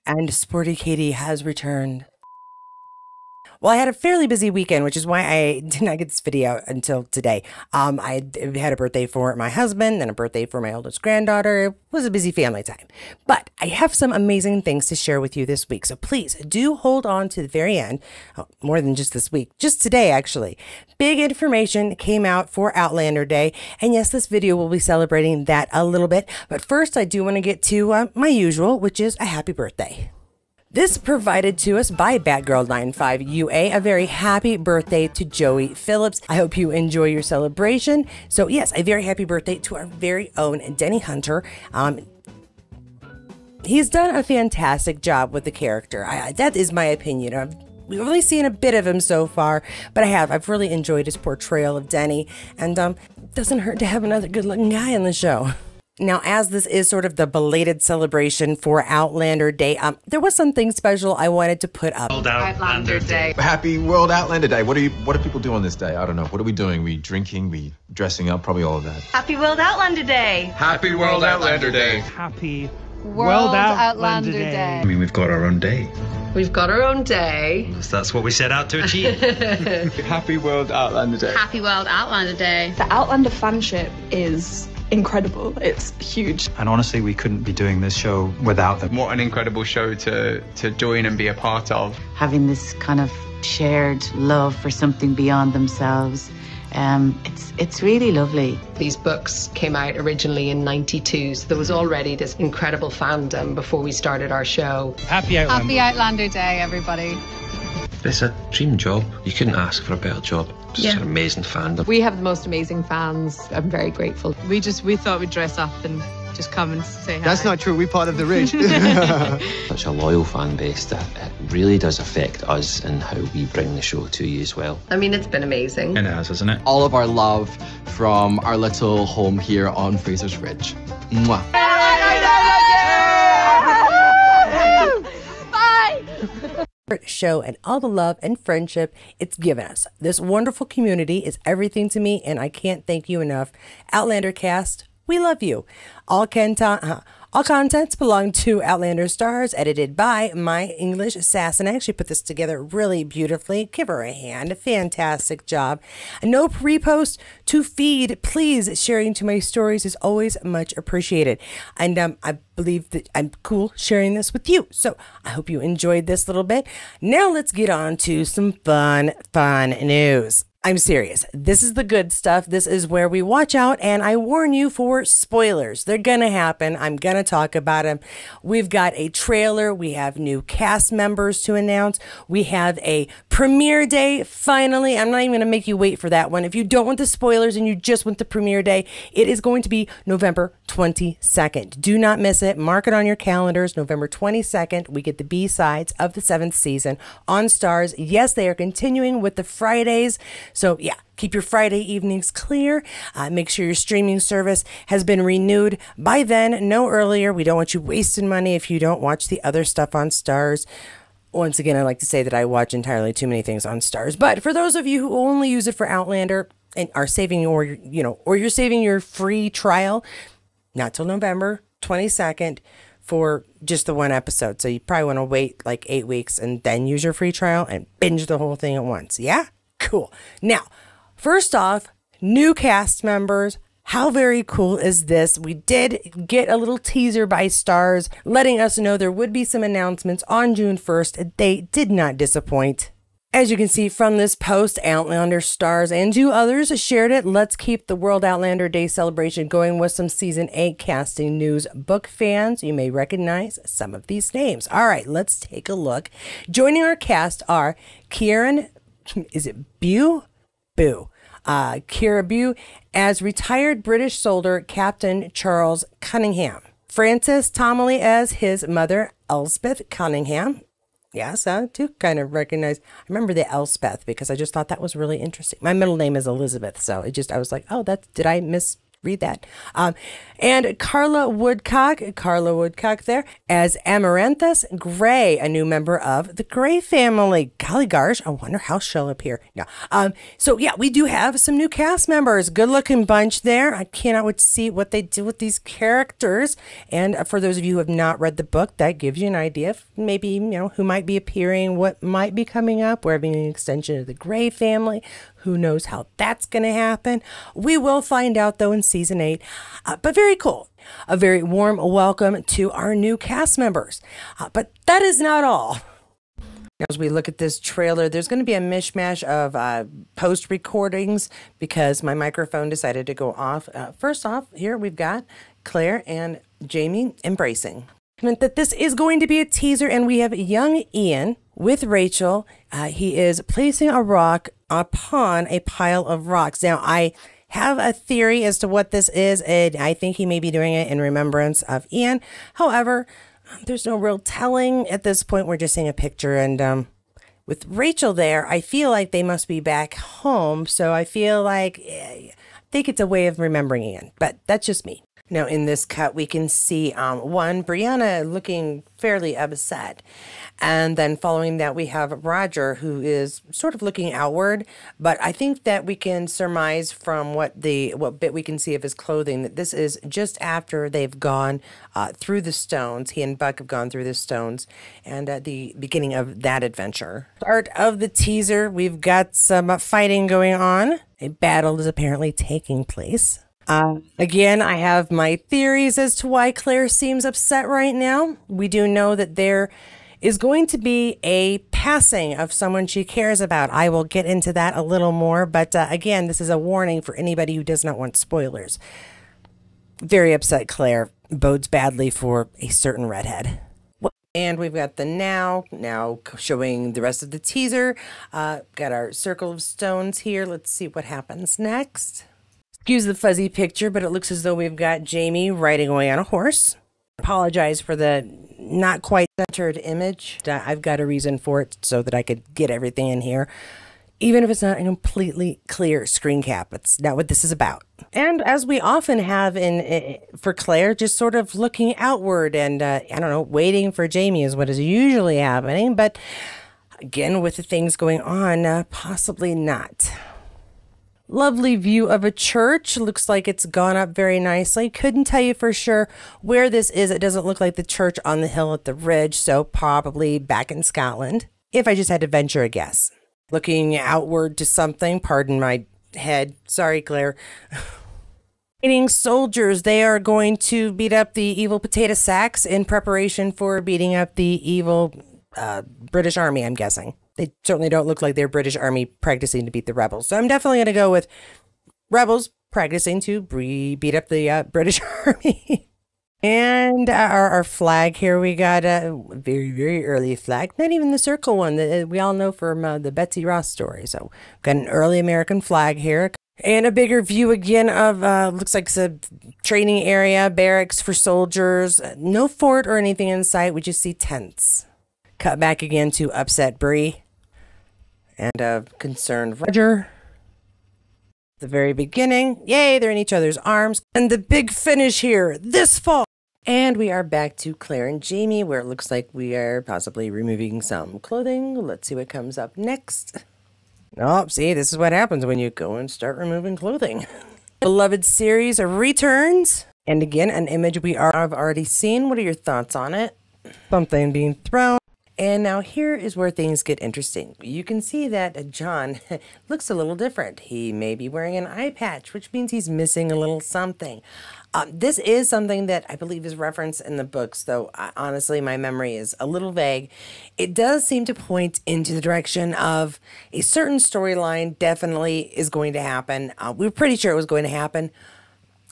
And Sporty Katie has returned. Well, I had a fairly busy weekend, which is why I did not get this video out until today. I had a birthday for my husband and a birthday for my oldest granddaughter. It was a busy family time. But I have some amazing things to share with you this week. So please do hold on to the very end. Oh, more than just this week, just today, actually. Big information came out for Outlander Day. And yes, this video will be celebrating that a little bit. But first, I do want to get to my usual, which is a happy birthday. This provided to us by Batgirl95UA. A very happy birthday to Joey Phillips. I hope you enjoy your celebration. So yes, a very happy birthday to our very own Denny Hunter. He's done a fantastic job with the character. That is my opinion. We've only seen a bit of him so far, but I've really enjoyed his portrayal of Denny, and it doesn't hurt to have another good-looking guy on the show. Now, as this is sort of the belated celebration for Outlander Day, there was something special I wanted to put up. World Outlander Day. Happy World Outlander Day. What do people do on this day? I don't know. What are we doing? We drinking? We dressing up? Probably all of that. Happy World Outlander Day. Happy World Outlander Day. Happy World Outlander Day. I mean, we've got our own day. We've got our own day. That's what we set out to achieve. Happy World Outlander Day. Happy World Outlander Day. The Outlander fanship is incredible. It's huge. And honestly, we couldn't be doing this show without them. What an incredible show to join and be a part of. Having this kind of shared love for something beyond themselves. It's really lovely. These books came out originally in '92, so there was already this incredible fandom before we started our show. Happy Outlander. Happy Outlander Day, everybody. It's a dream job. You couldn't ask for a better job. It's an amazing fandom. We have the most amazing fans. I'm very grateful. We thought we'd dress up and just come and say hi. That's not true. We're part of the Ridge. Such a loyal fan base that it really does affect us and how we bring the show to you as well. I mean, it's been amazing. It has, hasn't it? All of our love from our little home here on Fraser's Ridge. Mwah. Show and all the love and friendship it's given us. This wonderful community is everything to me, and I can't thank you enough. Outlander cast, we love you. All contents belong to Outlander STARZ, edited by my English assassin. I actually put this together really beautifully. Give her a hand. A fantastic job. No repost to feed. Please, sharing to my stories is always much appreciated. And I believe that I'm cool sharing this with you. So I hope you enjoyed this little bit. Now let's get on to some fun news. I'm serious. This is the good stuff. This is where we watch out, and I warn you for spoilers. They're going to happen. I'm going to talk about them. We've got a trailer. We have new cast members to announce. We have a premiere day, finally. I'm not even going to make you wait for that one. If you don't want the spoilers and you just want the premiere day, it is going to be November 22nd. Do not miss it. Mark it on your calendars. November 22nd, we get the B-sides of the 7th season on STARZ. Yes, they are continuing with the Fridays. So yeah, keep your Friday evenings clear. Make sure your streaming service has been renewed by then, no earlier. We don't want you wasting money if you don't watch the other stuff on STARZ. Once again, I like to say that I watch entirely too many things on STARZ. But for those of you who only use it for Outlander and are saving or you're saving your free trial, not till November 22nd for just the one episode. So you probably want to wait like 8 weeks and then use your free trial and binge the whole thing at once. Yeah? Cool. Now, first off, new cast members. How very cool is this? We did get a little teaser by STARZ letting us know there would be some announcements on June 1st. They did not disappoint. As you can see from this post, Outlander STARZ and 2 others shared it. Let's keep the World Outlander Day celebration going with some Season 8 casting news. Book fans, you may recognize some of these names. All right, let's take a look. Joining our cast are Kieran... Is it Bew? Boo. Kira Bew as retired British soldier Captain Charles Cunningham. Francis Tomeley as his mother, Elspeth Cunningham. Yes, I do kind of recognize. I remember the Elspeth because I just thought that was really interesting. My middle name is Elizabeth, so I was like, oh, did I miss read that. And Carla Woodcock there as Amaranthus Gray, a new member of the Gray family. Golly gosh, I wonder how she'll appear. Yeah. So yeah, we do have some new cast members. Good looking bunch there. I cannot wait to see what they do with these characters. And for those of you who have not read the book, that gives you an idea of maybe, who might be appearing, what might be coming up. We're having an extension of the Gray family. Who knows how that's going to happen? We will find out, though, in season 8. But very cool. A very warm welcome to our new cast members. But that is not all. As we look at this trailer, there's going to be a mishmash of post recordings because my microphone decided to go off. First off, here we've got Claire and Jamie embracing. That this is going to be a teaser, and we have young Ian with Rachel. He is placing a rock upon a pile of rocks. Now, I have a theory as to what this is, and I think he may be doing it in remembrance of Ian. However, there's no real telling at this point. We're just seeing a picture, and with Rachel there, I feel like they must be back home, so I feel like I think it's a way of remembering Ian, but that's just me. Now, in this cut, we can see, Brianna looking fairly upset. And then following that, we have Roger, who is sort of looking outward. But I think that we can surmise from what bit we can see of his clothing that this is just after they've gone through the stones. He and Buck have gone through the stones. And at the beginning of that adventure. Part of the teaser, we've got some fighting going on. A battle is apparently taking place. Again, I have my theories as to why Claire seems upset right now. We do know that there is going to be a passing of someone she cares about. I will get into that a little more, but again, this is a warning for anybody who does not want spoilers. Very upset Claire bodes badly for a certain redhead. And we've got the now showing the rest of the teaser. Got our circle of stones here. Let's see what happens next. Excuse the fuzzy picture, but it looks as though we've got Jamie riding away on a horse. Apologize for the not quite centered image. I've got a reason for it so that I could get everything in here. Even if it's not a completely clear screen cap, it's not what this is about. And as we often have for Claire, just sort of looking outward and, waiting for Jamie is what is usually happening. But again, with the things going on, possibly not. Lovely view of a church. Looks like it's gone up very nicely. Couldn't tell you for sure where this is. It doesn't look like the church on the hill at the ridge, so probably back in Scotland, if I just had to venture a guess. Looking outward to something, pardon my head. Sorry, Claire. Fighting soldiers. They are going to beat up the evil potato sacks in preparation for beating up the evil British army, I'm guessing. They certainly don't look like they're British army practicing to beat the rebels. So I'm definitely going to go with rebels practicing to beat up the British army. And our flag here, we got a very, very early flag. Not even the circle one that we all know from the Betsy Ross story. So got an early American flag here. And a bigger view again of, looks like it's a training area, barracks for soldiers. No fort or anything in sight. We just see tents. Cut back again to upset Bree. And a concerned Roger. The very beginning. Yay, they're in each other's arms. And the big finish here, this fall. And we are back to Claire and Jamie, where it looks like we are possibly removing some clothing. Let's see what comes up next. Oh, see, this is what happens when you go and start removing clothing. Beloved series returns. And again, an image I've already seen. What are your thoughts on it? Something being thrown. And now here is where things get interesting. You can see that John looks a little different. He may be wearing an eye patch, which means he's missing a little something. This is something that I believe is referenced in the books, though honestly my memory is a little vague. It does seem to point into the direction of a certain storyline definitely is going to happen. We were pretty sure it was going to happen,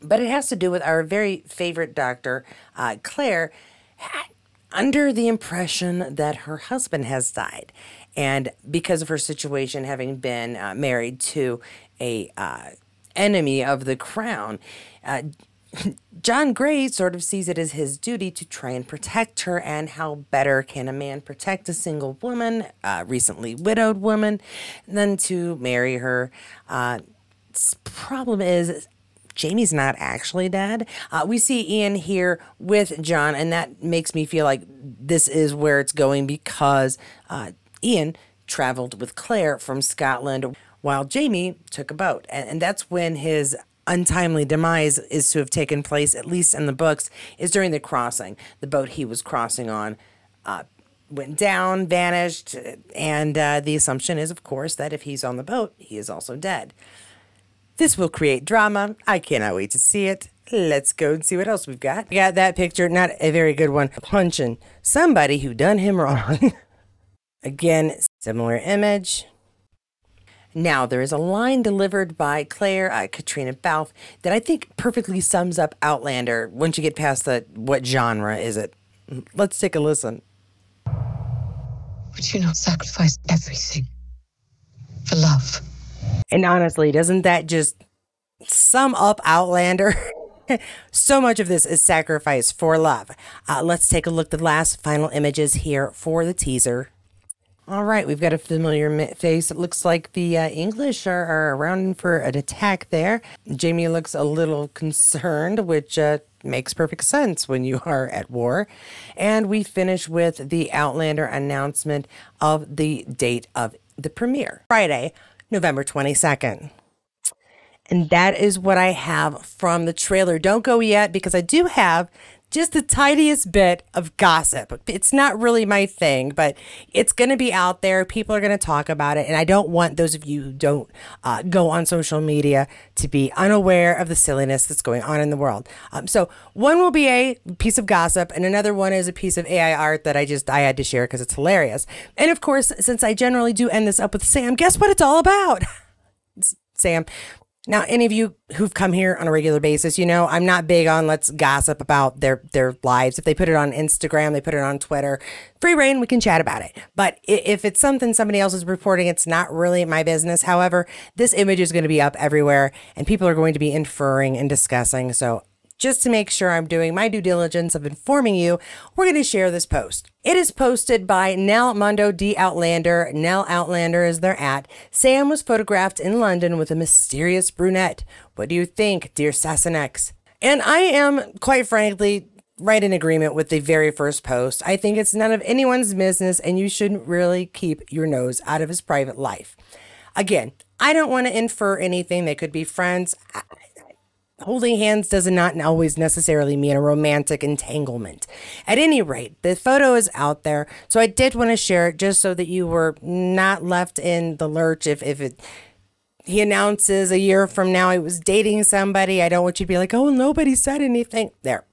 but it has to do with our very favorite doctor, Claire, under the impression that her husband has died. And because of her situation, having been married to a enemy of the crown, John Gray sort of sees it as his duty to try and protect her. And how better can a man protect a single woman, recently widowed woman, than to marry her? Problem is, Jamie's not actually dead. We see Ian here with John, and that makes me feel like this is where it's going because Ian traveled with Claire from Scotland while Jamie took a boat. And that's when his untimely demise is to have taken place, at least in the books, is during the crossing. The boat he was crossing on went down, vanished, and the assumption is, of course, that if he's on the boat, he is also dead. This will create drama. I cannot wait to see it. Let's go and see what else we've got. We got that picture, not a very good one, punching somebody who done him wrong. Again, similar image. Now, there is a line delivered by Claire, Katrina Balfe, that I think perfectly sums up Outlander once you get past the what genre is it. Let's take a listen. Would you not sacrifice everything for love? And honestly, doesn't that just sum up Outlander? So much of this is sacrifice for love. Let's take a look at the last final images here for the teaser. All right, we've got a familiar face. It looks like the English are around for an attack there. Jamie looks a little concerned, which makes perfect sense when you are at war. And we finish with the Outlander announcement of the date of the premiere. Friday, November 22nd. And that is what I have from the trailer. Don't go yet because I do have just the tiniest bit of gossip. It's not really my thing, but it's going to be out there. People are going to talk about it. And I don't want those of you who don't go on social media to be unaware of the silliness that's going on in the world. So one will be a piece of gossip and another one is a piece of AI art that I had to share because it's hilarious. And of course, since I generally do end this up with Sam, guess what it's all about? It's Sam. Now, any of you who've come here on a regular basis, you know I'm not big on let's gossip about their lives. If they put it on Instagram, they put it on Twitter, free reign, we can chat about it. But if it's something somebody else is reporting, it's not really my business. However, this image is going to be up everywhere and people are going to be inferring and discussing. So just to make sure I'm doing my due diligence of informing you, we're going to share this post. It is posted by Nell Mondo D. Outlander. Nell Outlander is their @. Sam was photographed in London with a mysterious brunette. What do you think, dear Sassenix? And I am, quite frankly, right in agreement with the very first post. I think it's none of anyone's business and you shouldn't really keep your nose out of his private life. Again, I don't want to infer anything. They could be friends. Holding hands does not always necessarily mean a romantic entanglement. At any rate, the photo is out there, so I did want to share it just so that you were not left in the lurch if he announces a year from now he was dating somebody. I don't want you to be like, oh, nobody said anything. There.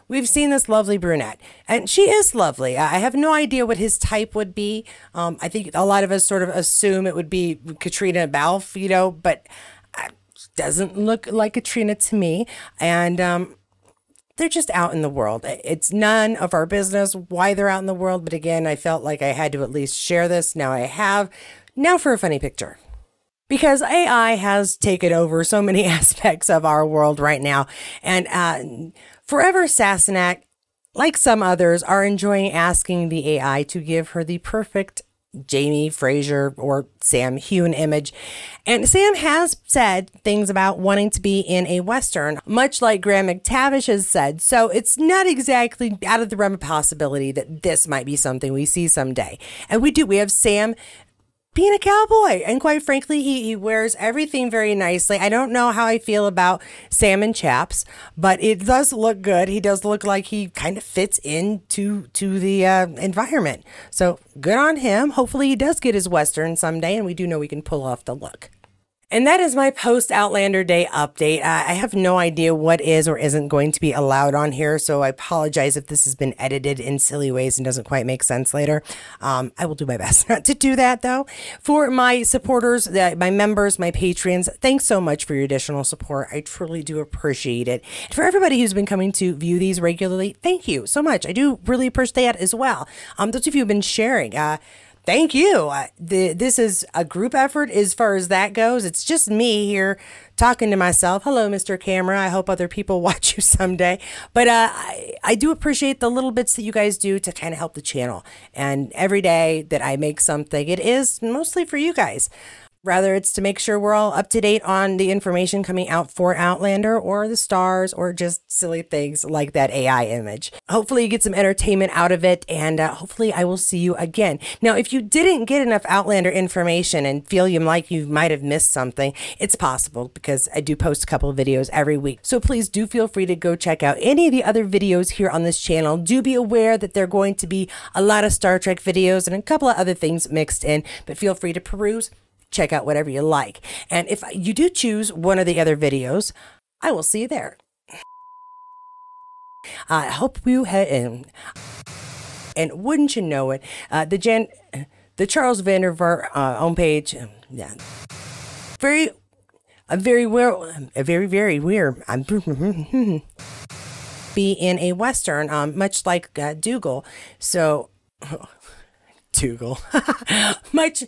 We've seen this lovely brunette, and she is lovely. I have no idea what his type would be. I think a lot of us sort of assume it would be Katrina Balfe, you know, but doesn't look like Katrina to me. And they're just out in the world. It's none of our business why they're out in the world. But again, I felt like I had to at least share this. Now I have. Now for a funny picture. Because AI has taken over so many aspects of our world right now. And Forever Sassenach, like some others, are enjoying asking the AI to give her the perfect Jamie Fraser or Sam Heughan image. And Sam has said things about wanting to be in a Western, much like Graham McTavish has said. So it's not exactly out of the realm of possibility that this might be something we see someday. And we have Sam being a cowboy. And quite frankly, he wears everything very nicely. I don't know how I feel about Sam in chaps, but it does look good. He does look like he kind of fits into the environment. So good on him. Hopefully he does get his Western someday, and we do know we can pull off the look. And that is my post-Outlander Day update. I have no idea what is or isn't going to be allowed on here, so I apologize if this has been edited in silly ways and doesn't quite make sense later. I will do my best not to do that, though. For my supporters, my members, my patrons, thanks so much for your additional support. I truly do appreciate it. And for everybody who's been coming to view these regularly, thank you so much. I do really appreciate that as well. Those of you who have been sharing, thank you. This is a group effort as far as that goes. It's just me here talking to myself. Hello, Mr. Camera. I hope other people watch you someday. But I do appreciate the little bits that you guys do to kind of help the channel. And every day that I make something, it is mostly for you guys. Whether it's to make sure we're all up to date on the information coming out for Outlander or the STARZ or just silly things like that AI image. Hopefully you get some entertainment out of it, and hopefully I will see you again. Now, if you didn't get enough Outlander information and feel you might have missed something, it's possible because I do post a couple of videos every week. So please do feel free to go check out any of the other videos here on this channel. Do be aware that there are going to be a lot of Star Trek videos and a couple of other things mixed in, but feel free to peruse. Check out whatever you like. And if you do choose one of the other videos, I will see you there. I hope you had, and wouldn't you know it, the Charles Vandervaart homepage, yeah, very weird. Be in a Western, much like Dougal. So, Dougal, much.